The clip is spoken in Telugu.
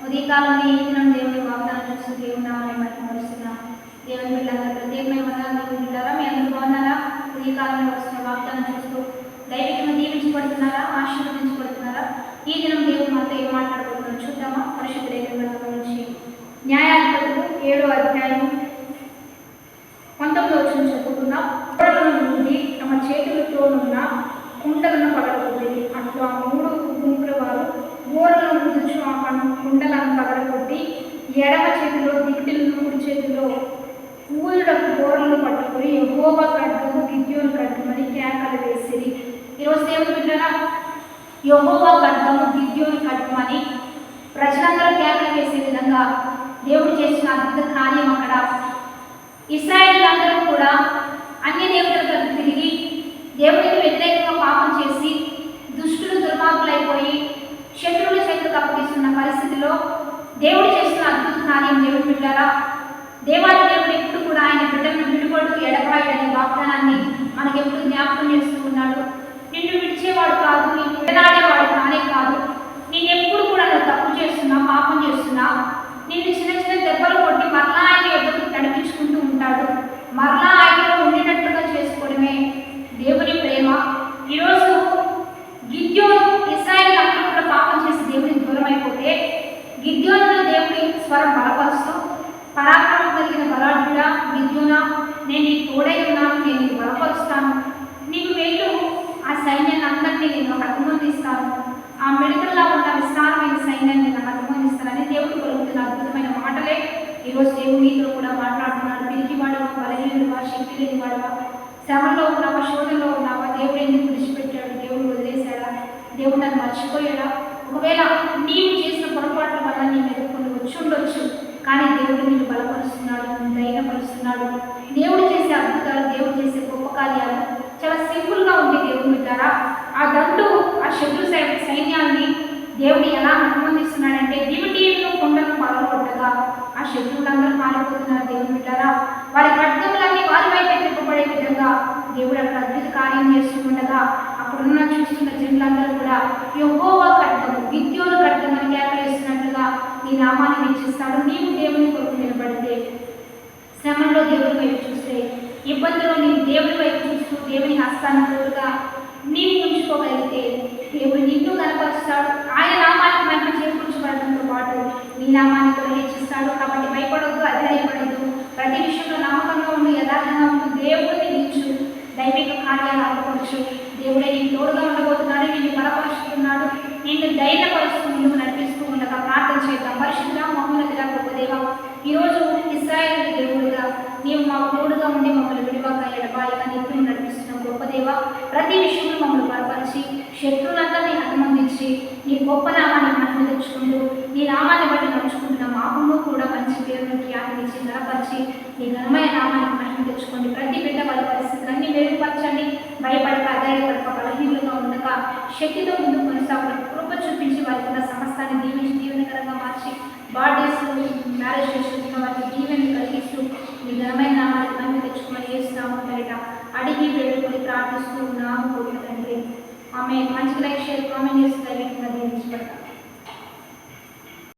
ఉదయకాలంలో ఈ దినం దేవుని వాగ్దానం చూస్తూ దేవుని నామాన్ని మహిమపరుస్తున్నాం. దేవుని బిడ్డలందరూ ప్రత్యేకమైన వందనాలు. దేవుని బిడ్డలారా, మీ అందరూ బాగున్నారా? ఉదయకాలంలో వస్తున్న వాగ్దానం చూస్తూ దైవికంగా దీవించబడుతున్నారా, ఆశీర్వదించబడుతున్నారా? ఈ దినం దేవుడు మనతో ఏం మాట్లాడబోతున్నారో చూద్దామా? పరిశుద్ధ గ్రంథం నుంచి న్యాయాధిపతులు 7వ అధ్యాయం 19వ వచనం చదువుకున్నాం. గోడలను నుండి తమ చేతులతోనున్న కుండలను పగలగొట్టి, అట్లా 3 గుంపుల వారు గోడలను ముందుచు ఆ కుండలను పగలగొట్టి ఎడమ చేతిలో దిక్కులను, కుడి చేతిలో ఊరుడకు గోడలను పట్టుకొని యెహోవా ఖడ్గము గిద్యోను ఖడ్గమని కేకలు వేసిరి. ఈరోజు దేవుని బిడ్డలారా, యెహోవా ఖడ్గము గిద్యోను ఖడ్గమని ప్రజలందరూ కేకలు వేసే విధంగా దేవుడు చేసిన అద్భుత కార్యం అక్కడ. ఇశ్రాయేలీయులందరూ కూడా అన్య దేవతలకు తిరిగి దేవునికి వ్యతిరేకంగా పాపం చేసి దుష్టులు దుర్మార్గులైపోయి శత్రువుల చేతులకు అప్పగిస్తున్న పరిస్థితిలో దేవుడు చేసిన అద్భుత కార్యం. దేవుడి బిడ్డలారా, దేవాది దేవుడు ఎప్పుడు కూడా ఆయన బిడ్డలను విడుబడు ఎడబాయడనే వాగ్దానాన్ని మనకెప్పుడు జ్ఞాపకం చేస్తూ ఉన్నాడు. నిన్ను విడిచేవాడు కాదు, నీకు విడనాడేవాడు కానే కాదు. నిన్నెప్పుడు కూడా నువ్వు తప్పు చేస్తున్నా, పాపం చేస్తున్నా, నిన్ను చిన్న చిన్న దెబ్బలు కొట్టి మరలా ఆయన ఎదురు నడిపించుకుంటూ ఉంటాడు. మరలా ఆయనలో ఉండినట్లుగా చేసుకోవడమే దేవుని ప్రేమ. ఈరోజు గిద్యోను ఇశ్రాయేలు అందరూ కూడా పాపం చేసి దేవునికి దూరం అయిపోతే గిద్యోనులో దేవుడి స్వరం బలపరుస్తూ, పరాక్రమం కలిగిన బలాఢ్యుడా గిద్యోనా, నేను నీకు తోడై ఉన్నాను, నేను నీకు బలపరుస్తాను, నీకు వెళ్ళు, ఆ సైన్యాన్ని అందరినీ నేను హతమొందిస్తాను, ఆ మిడతల్లో ఉన్న విస్తారమైన సైన్యాన్ని నేను హతమొందిస్తానని దేవుడు పలుకుతున్న అద్భుతమైన మాటలే ఈరోజు దేవుడు నీతో కూడా మాట్లాడుతున్నాడు. పిరికివాడవా, బలహీనుడువా, శక్తి లేనివాడవా, శ్రమలో ఉన్నావా, శోధనలో ఉన్నావా, దేవుడు ఎందుకు విడిచిపెట్టాడు, దేవుడు వదిలేశాడా, దేవుడు నన్ను మర్చిపోయాడా? ఒకవేళ నీవు చేసిన పొరపాట్ల వల్ల నీ మీద కొన్ని వచ్చి ఉండొచ్చు, కానీ దేవుడు నిన్ను బలపరుస్తున్నాడు, నిన్ను ధైర్యపరుస్తున్నాడు. దేవుడు చేసే అద్భుతాలు, దేవుడు చేసే గొప్ప కార్యాలు చాలా సింపుల్గా ఉంది. దేవుడు బిడ్డారా, ఆ దండు ఆ శత్రు సైన్యాన్ని దేవుడు ఎలా అనుమతిస్తున్నాడంటే దివిటీలను కొండను పగలగొట్టగా ఆ శత్రువులందరూ పారిపోతున్నారు. దేవుడు బిడ్డారా, వారి ఖడ్గములన్నీ వారి వైపు తిప్పబడే విధంగా దేవుడు అక్కడ అద్భుత కార్యం చేస్తూ ఉండగా అక్కడున్న చూస్తున్న జనులందరూ కూడా యెహోవా ఖడ్గము గిద్యోను ఖడ్గమని కేకలేస్తున్నట్లుగా నీ నామాన్ని హెచ్చిస్తాడు. నీవు దేవుని కొరకు నిలబడితే, శ్రమంలో దేవుని వైపు చూస్తే, ఇబ్బందుల్లో నీవు దేవుని వైపు చూస్తూ దేవుని హస్తాన్ని తోడుగా నీవు ఉంచుకోగలిగితే దేవుడు నిన్ను కనపరుస్తాడు. ఆయన నామానికి మహిమ చేకూర్చబడడంతో పాటు నీ నామాన్ని కూడా హెచ్చిస్తాడు. కాబట్టి భయపడొద్దు, అధైర్యపడొద్దు, ప్రతి విషయంలో నమ్మకంగా ఉండి యథార్థంగా ఉంటూ దేవుడిని నిలిచు, దైవిక కార్యాలు అనుకోవచ్చు. దేవుడే నీకు తోడుగా ఉండబోతున్నాడు, నిన్ను బలపరుస్తున్నాడు, నిన్ను ధైర్యపరుస్తూ ముందుకు నడిపిస్తూ ఉండగా ప్రార్థన చేద్దాం. పరిశుద్ధ మహోన్నతుడా గొప్ప దేవా, ఈరోజు ఇశ్రాయేలు దేవుడుగా నీవు మాకు తోడుగా ఉండి మమ్మల్ని విడివాక ఎడబాయిగా నిత్యం నడిపిస్తున్నావు. గొప్ప దేవా, ప్రతి విషయంలో మమ్మల్ని బలపరిచి శత్రువులందరినీ హతమందించి నీ గొప్ప నామాన్ని మహిమ తెచ్చుకుంటూ నీ నామాన్ని బట్టి నడుచుకుంటున్న మాకు కూడా మంచి పేరును ఖ్యాతిని ఇచ్చి బలపరిచి నీ ఘనమైన నామాన్ని మహిమ తెచ్చుకోండి. ప్రతి బిడ్డ వాళ్ళ పరిస్థితులన్నీ మెరుగుపరచండి. భయపడక, అధైర్యపడక, బలహీనులుగా ఉండక శక్తితో ముందుకు కొనసాగుతూ కృప చూపించి వారికి సమస్తాన్ని దీవించి దీవెనకరంగా మార్చి బర్త్డేస్, మ్యారేజ్ చేసుకుంటున్న వారికి దీవెని కలిగిస్తూ నీ ఘనమైన నామాన్ని మహిమ తెచ్చుకోమని చేస్తున్నాము. బయట అడిగి వేడుకొని ప్రార్థిస్తూ ఉన్నాము తండ్రి. ఆమె మంచి లైక్, షేర్, కామెంట్ చేసి దీవించబడతారు.